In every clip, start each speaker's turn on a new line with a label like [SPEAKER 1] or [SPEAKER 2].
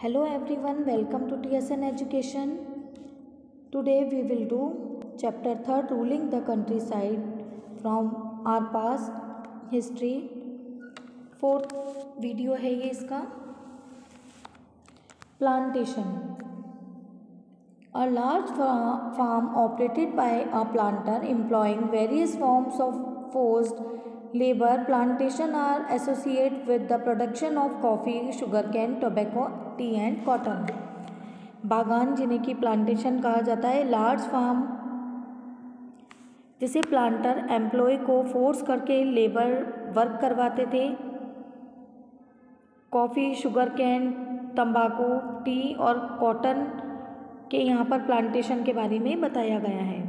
[SPEAKER 1] Hello everyone, welcome to TSN Education. Today we will do chapter 3 ruling the countryside from our past history. Fourth video है ये इसका. Plantation. A large farm operated by a planter employing various forms of forced labor. Plantation are associated with the production of coffee, sugarcane, tobacco, T and cotton. बागान जिन्हें की plantation कहा जाता है. Large farm जिसे प्लांटर एम्प्लॉय को force करके labour work करवाते थे. कॉफ़ी, शुगर कैन, तंबाकू, टी और कॉटन के यहाँ पर प्लांटेशन के बारे में बताया गया है.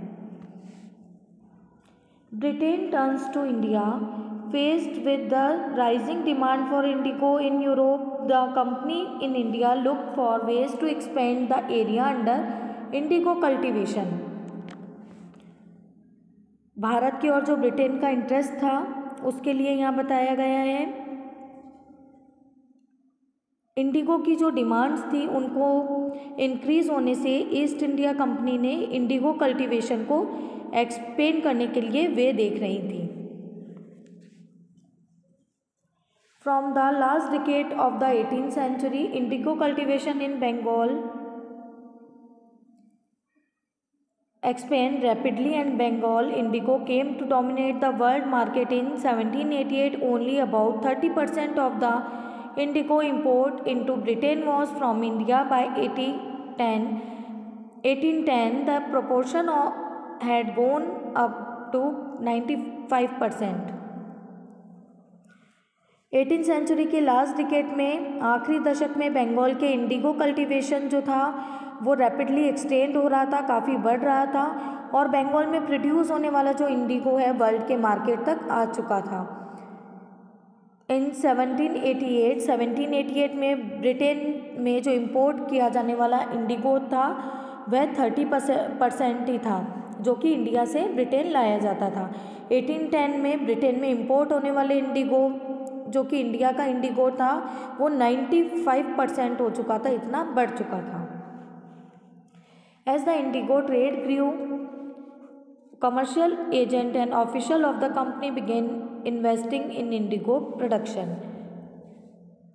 [SPEAKER 1] Britain turns to India. Faced with the rising demand for indigo in Europe, the company in India looked for ways to expand the area under indigo cultivation. Bharat की ओर जो ब्रिटेन का इंटरेस्ट था उसके लिए यहाँ बताया गया है. इंडिगो की जो डिमांड्स थी उनको इंक्रीज होने से ईस्ट इंडिया कंपनी ने इंडिगो कल्टीवेशन को एक्सपेंड करने के लिए वे देख रही थी. From the last decade of the 18th century, indigo cultivation in Bengal expanded rapidly and Bengal indigo came to dominate the world market in 1788. Only about 30% of the indigo import into Britain was from India. By 1810, the proportion had gone up to 95%. 18th century के last decade में आखिरी दशक में बंगाल के Indigo cultivation जो था वो rapidly extend हो रहा था, काफ़ी बढ़ रहा था और बंगाल में प्रोड्यूस होने वाला जो इंडिगो है वर्ल्ड के मार्केट तक आ चुका था. इन 1788 में ब्रिटेन में जो इंपोर्ट किया जाने वाला इंडिगो था वह 30% ही था जो कि इंडिया से ब्रिटेन लाया जाता था. 1810 में ब्रिटेन में इंपोर्ट होने वाले इंडिगो जो कि इंडिया का इंडिगो था वो 95% हो चुका था, इतना बढ़ चुका था. As the indigo trade grew, commercial agent and official of the company began investing in indigo production.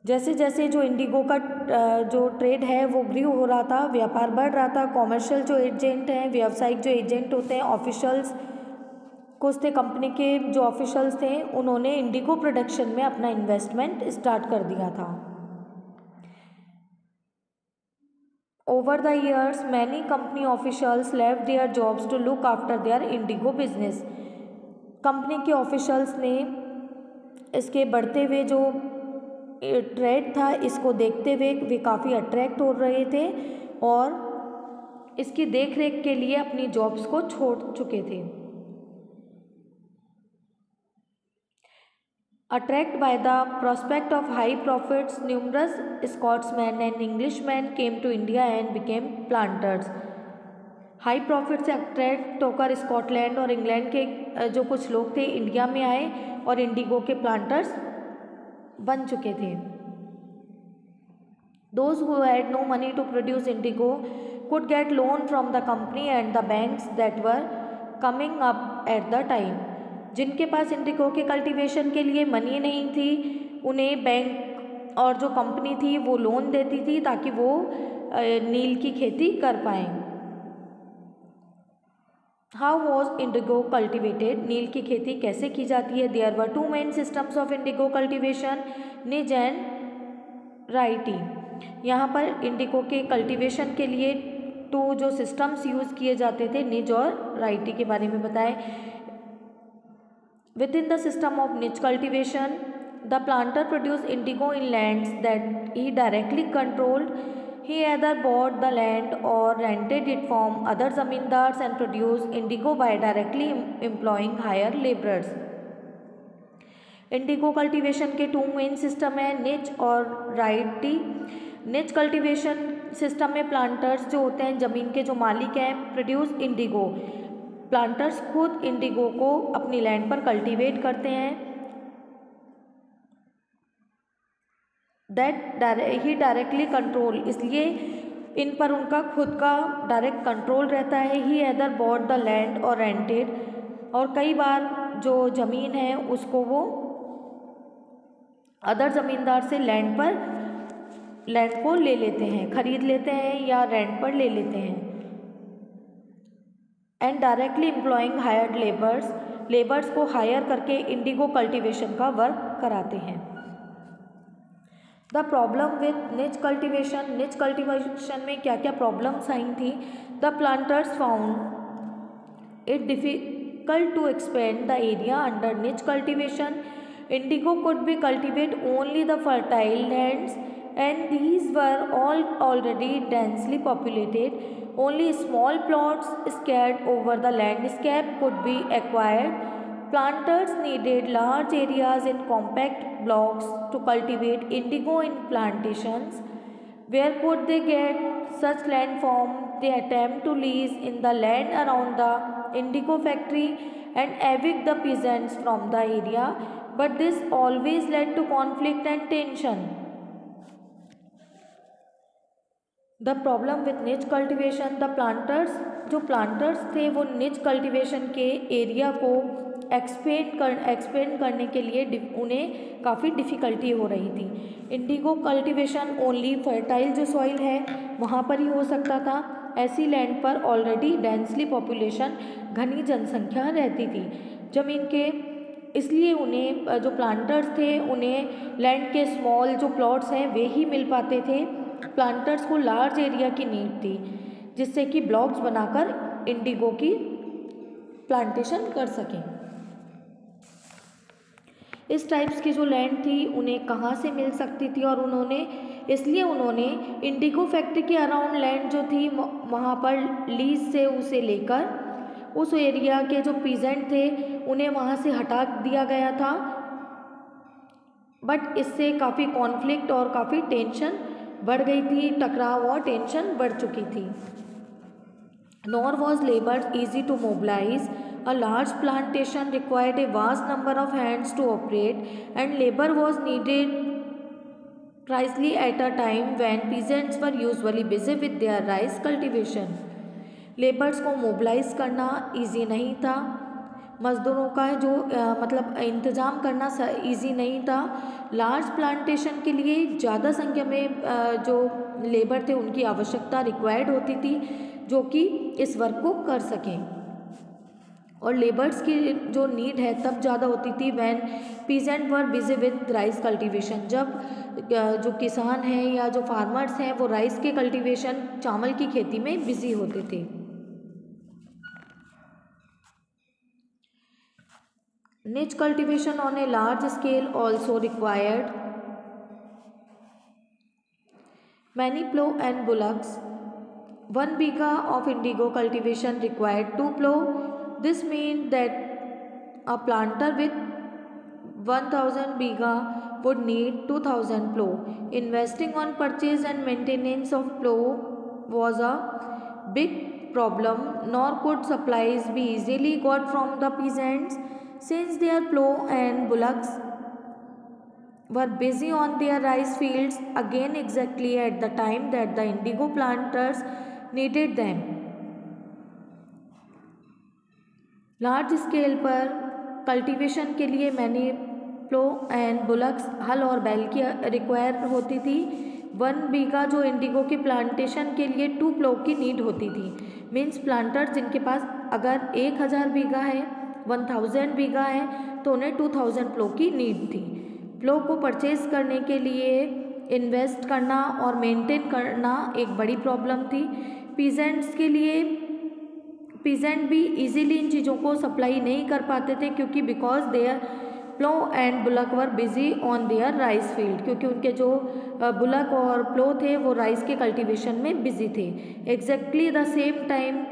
[SPEAKER 1] जैसे जैसे जो इंडिगो का जो ट्रेड है वो ग्रू हो रहा था, व्यापार बढ़ रहा था. कॉमर्शियल जो एजेंट हैं, व्यावसायिक जो एजेंट होते हैं, ऑफिशियल्स कुछ थे कंपनी के जो ऑफिशियल्स थे, उन्होंने इंडिगो प्रोडक्शन में अपना इन्वेस्टमेंट स्टार्ट कर दिया था. Over the years many company officials left their jobs to look after their indigo business. Company के ऑफिशियल्स ने इसके बढ़ते हुए जो ट्रेड था इसको देखते हुए वे काफ़ी अट्रैक्ट हो रहे थे और इसकी देखरेख के लिए अपनी जॉब्स को छोड़ चुके थे. Attracted by the prospect of high profits, numerous Scotsmen and Englishmen came to India and became planters. High profit से अट्रैक्ट होकर स्कॉटलैंड और इंग्लैंड के जो कुछ लोग थे इंडिया में आए और इंडिगो के प्लांटर्स बन चुके थे. Those who had no money to produce indigo could get loan from the company and the banks that were coming up at the time. जिनके पास इंडिगो के कल्टीवेशन के लिए मनी नहीं थी उन्हें बैंक और जो कंपनी थी वो लोन देती थी ताकि वो नील की खेती कर पाएँ. How was indigo cultivated. नील की खेती कैसे की जाती है. There were 2 main systems of indigo cultivation, nij and ryoti. यहाँ पर इंडिगो के कल्टीवेशन के लिए 2 जो सिस्टम्स यूज़ किए जाते थे, निज और राइटी के बारे में बताएं. Within the system of niche cultivation, the planter produced indigo in lands that he directly controlled. He either bought the land or rented it from other zamindars and produced indigo by directly employing hired laborers. Indigo cultivation के 2 main system हैं, निच और righty. निच cultivation system में planters जो होते हैं ज़मीन के जो मालिक हैं प्रोड्यूस इंडिगो. प्लांटर्स खुद इंडिगो को अपनी लैंड पर कल्टीवेट करते हैं. दैट ही डायरेक्टली कंट्रोल, इसलिए इन पर उनका खुद का डायरेक्ट कंट्रोल रहता है। ही एदर बॉट द लैंड और रेंटेड, और कई बार जो ज़मीन है उसको वो अदर ज़मींदार से लैंड को ले लेते हैं, खरीद लेते हैं या रेंट पर ले लेते हैं। And directly employing hired labours को हायर करके इंडिगो कल्टीवेशन का वर्क कराते हैं। The problem with nij cultivation में क्या क्या प्रॉब्लम्स आई थी? The planters found it difficult to expand the area under nij cultivation. Indigo could be cultivate only the fertile lands and these were all already densely populated. Only small plots scattered over the landscape could be acquired. Planters needed large areas in compact blocks to cultivate indigo in plantations. Where could they get such land from? They attempt to lease in the land around the indigo factory and evict the peasants from the area, but this always led to conflict and tension. The problem with निच cultivation, the planters थे वो निच cultivation के area को expand करने के लिए उन्हें काफ़ी डिफ़िकल्टी हो रही थी। इंडिगो कल्टिवेशन ओनली फर्टाइल जो सॉइल है वहाँ पर ही हो सकता था। ऐसी लैंड पर ऑलरेडी डेंसली पॉपुलेशन, घनी जनसंख्या रहती थी ज़मीन के, इसलिए उन्हें जो प्लांटर्स थे उन्हें लैंड के स्मॉल जो प्लॉट्स हैं वे ही मिल पाते थे। प्लांटर्स को लार्ज एरिया की नीड थी जिससे कि ब्लॉक्स बनाकर इंडिगो की प्लांटेशन कर सकें। इस टाइप्स की जो लैंड थी उन्हें कहाँ से मिल सकती थी, और उन्होंने इंडिगो फैक्ट्री के अराउंड लैंड जो थी वहाँ पर लीज से उसे लेकर उस एरिया के जो पीजेंट थे उन्हें वहाँ से हटा दिया गया था। बट इससे काफ़ी कॉन्फ्लिक्ट और काफ़ी टेंशन बढ़ गई थी, टकराव और टेंशन बढ़ चुकी थी। Nor was labour easy to mobilise, a large plantation required a vast number of hands to operate and labour was needed precisely at a time when peasants were usually busy with their rice cultivation. Labours को mobilise करना easy नहीं था, मज़दूरों का जो मतलब इंतज़ाम करना इजी नहीं था। लार्ज प्लांटेशन के लिए ज़्यादा संख्या में जो लेबर थे उनकी आवश्यकता रिक्वायर्ड होती थी जो कि इस वर्क को कर सकें, और लेबर्स की जो नीड है तब ज़्यादा होती थी when peasant were busy with rice cultivation, जब जो किसान हैं या जो फार्मर्स हैं वो राइस के कल्टीवेशन, चावल की खेती में बिजी होते थे। Niche cultivation on a large scale also required many plow and bullocks. 1 biga of indigo cultivation required 2 plow. This means that a planter with 1000 biga would need 2000 plow. Investing on purchase and maintenance of plow was a big problem, nor could supplies be easily got from the peasants since their plow and bullocks were busy on their rice fields again exactly at the time that the indigo planters needed them. Large scale पर cultivation के लिए many plough and bullocks, हल और बैल की require होती थी। 1 बीघा जो इंडिगो के प्लांटेशन के लिए 2 प्लो की नीड होती थी। मीन्स प्लांटर जिनके पास अगर 1000 बीघा है, 1000 बीघा है तो उन्हें 2000 प्लो की नीड थी। प्लो को परचेज करने के लिए इन्वेस्ट करना और मेंटेन करना एक बड़ी प्रॉब्लम थी। पीजेंट्स के लिए पीजेंट भी इजीली इन चीज़ों को सप्लाई नहीं कर पाते थे क्योंकि because their plough and bullock were busy on their rice field, क्योंकि उनके जो बुलक और प्लो थे वो राइस के कल्टीवेशन में बिजी थे। Exactly the same time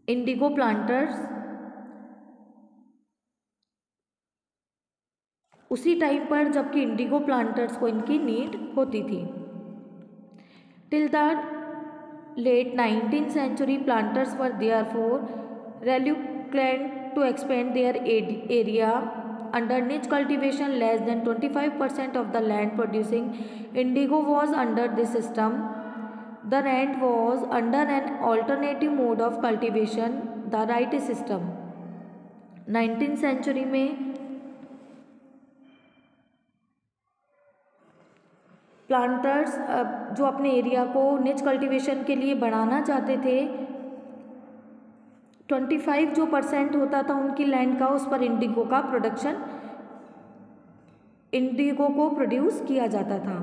[SPEAKER 1] indigo planters, उसी टाइम पर जबकि इंडिगो प्लांटर्स को इनकी नीड होती थी। Till the late 19th century planters were therefore reluctant to expand their area under niche cultivation, less than 25% of the land producing indigo was under this system. The land was under an alternative mode of cultivation, the righty system. 19th century में planters जो अपने area को निच cultivation के लिए बढ़ाना चाहते थे, 25 जो % होता था उनकी लैंड का, उस पर इंडिगो का प्रोडक्शन, इंडिगो को प्रोड्यूस किया जाता था.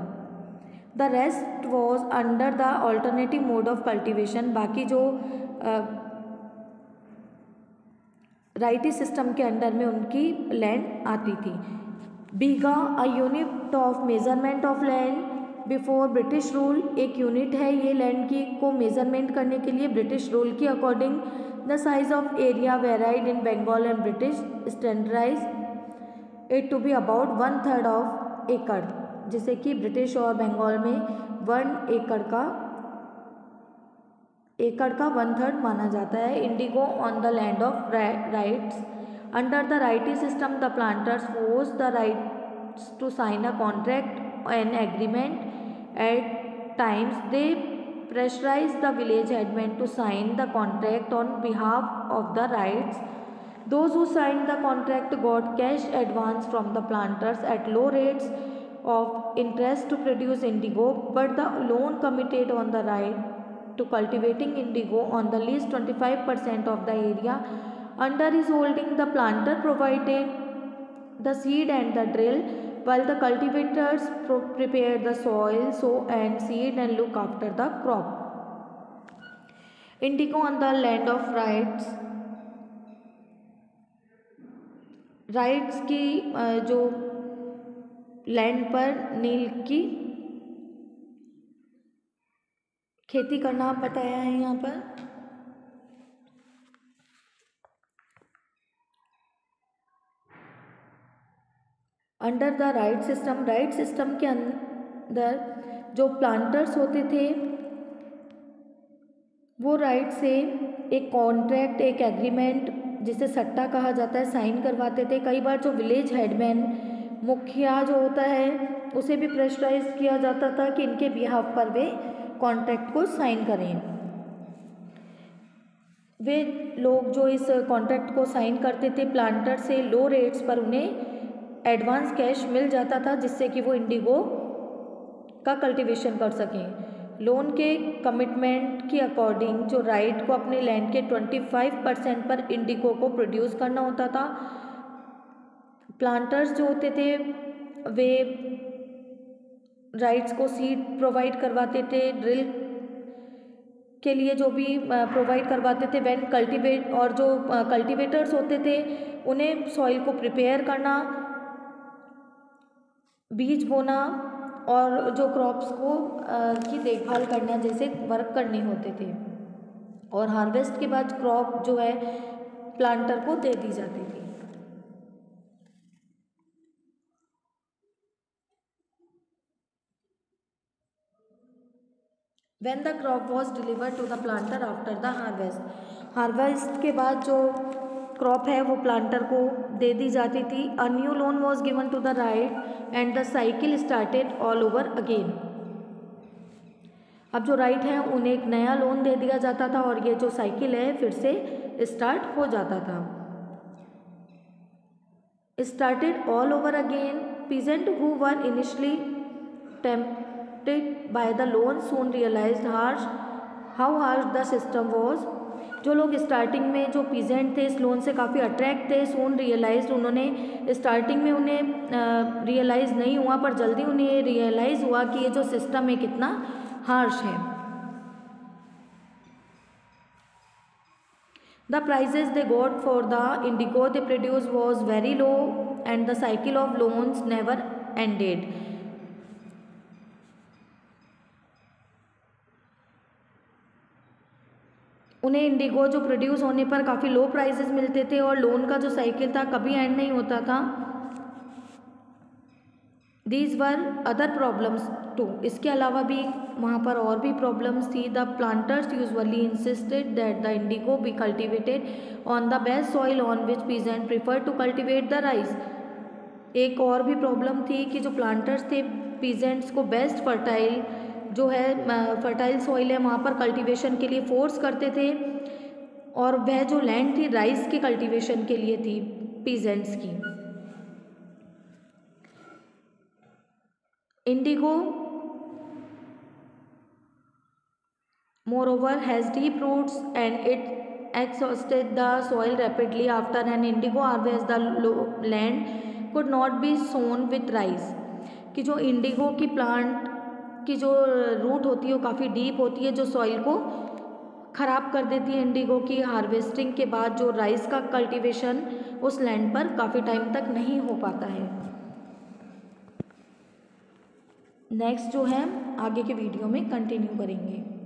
[SPEAKER 1] The rest was under the alternative mode of cultivation. बाकी जो राइटी सिस्टम के अंडर में उनकी लैंड आती थी. Bigha a unit of measurement of land before British rule. एक यूनिट है ये लैंड की को मेजरमेंट करने के लिए ब्रिटिश रूल के according. The size of area varied in Bengal and British standardise it to be about 1/3 of acre. जैसे कि ब्रिटिश और बंगाल में 1 एकड़ का 1/3 माना जाता है. Indigo on the land of ryots. Under the ryoti system the planters force the ryots to sign a contract an agreement. At times they pressurized the village headman to sign the contract on behalf of the rights. Those who signed the contract got cash advance from the planters at low rates of interest to produce indigo, but the loan committed on the right to cultivating indigo on the least 25% of the area under his holding. The planter provided the seed and the drill, while the cultivators prepare the soil, sow and seed and look after the crop. Indigo on the land of rights. Rights की जो land पर नील की खेती करना बताया है यहाँ पर. Under the right system. Right system के अंदर जो प्लांटर्स होते थे वो राइट से एक कॉन्ट्रैक्ट, एक एग्रीमेंट जिसे सट्टा कहा जाता है, साइन करवाते थे. कई बार जो विलेज हेडमैन, मुखिया जो होता है, उसे भी प्रेशराइज किया जाता था कि इनके बिहाफ पर वे कॉन्ट्रैक्ट को साइन करें. वे लोग जो इस कॉन्ट्रैक्ट को साइन करते थे प्लांटर से लो रेट्स पर उन्हें एडवांस कैश मिल जाता था, जिससे कि वो इंडिगो का कल्टीवेशन कर सकें. लोन के कमिटमेंट के अकॉर्डिंग जो राइट को अपने लैंड के 25% पर इंडिगो को प्रोड्यूस करना होता था. प्लांटर्स जो होते थे वे राइट्स को सीड प्रोवाइड करवाते थे, ड्रिल के लिए जो भी प्रोवाइड करवाते थे. वैन कल्टीवेट और जो कल्टीवेटर्स होते थे उन्हें सॉइल को प्रिपेयर करना, बीज बोना और जो क्रॉप्स को की देखभाल करना जैसे वर्क करने होते थे. और हार्वेस्ट के बाद क्रॉप जो है प्लांटर को दे दी जाती थी. When the crop was delivered to the planter after the harvest. Harvest के बाद जो क्रॉप है वो प्लांटर को दे दी जाती थी. A new loan was given to the ryot and the cycle started all over again. अब जो राइट है उन्हें एक नया लोन दे दिया जाता था और ये जो साइकिल है फिर से स्टार्ट हो जाता था. Started all over again. Peasant who were initially tempted by the loan soon realised how harsh the system was. जो लोग स्टार्टिंग में जो पीजेंट थे इस लोन से काफ़ी अट्रैक्ट थे, सून रियलाइज्ड, उन्होंने स्टार्टिंग में उन्हें रियलाइज़ नहीं हुआ पर जल्दी उन्हें रियलाइज़ हुआ कि ये जो सिस्टम है कितना हार्श है. The prices they got for the indigo they produce was very low and the cycle of loans never ended. उन्हें इंडिगो जो प्रोड्यूस होने पर काफ़ी लो प्राइसेस मिलते थे और लोन का जो साइकिल था कभी एंड नहीं होता था. These were other problems too. इसके अलावा भी वहाँ पर और भी प्रॉब्लम्स थी. The planters usually insisted that the indigo be cultivated on the best soil on which peasant prefer to cultivate the rice. एक और भी प्रॉब्लम थी कि जो प्लांटर्स थे पीजेंट्स को बेस्ट फर्टाइल जो है फर्टाइल सॉइल है वहाँ पर कल्टीवेशन के लिए फोर्स करते थे, और वह जो लैंड थी राइस के कल्टीवेशन के लिए थी पीजेंट्स की। Indigo moreover has deep roots and it exhausted the soil rapidly. After an indigo harvest the land could not be sown with rice। कि जो इंडिगो की प्लांट की जो रूट होती है वो काफ़ी डीप होती है, जो सॉइल को ख़राब कर देती है। इंडिगो की हार्वेस्टिंग के बाद जो राइस का कल्टीवेशन उस लैंड पर काफ़ी टाइम तक नहीं हो पाता है। नेक्स्ट जो है आगे के वीडियो में कंटिन्यू करेंगे।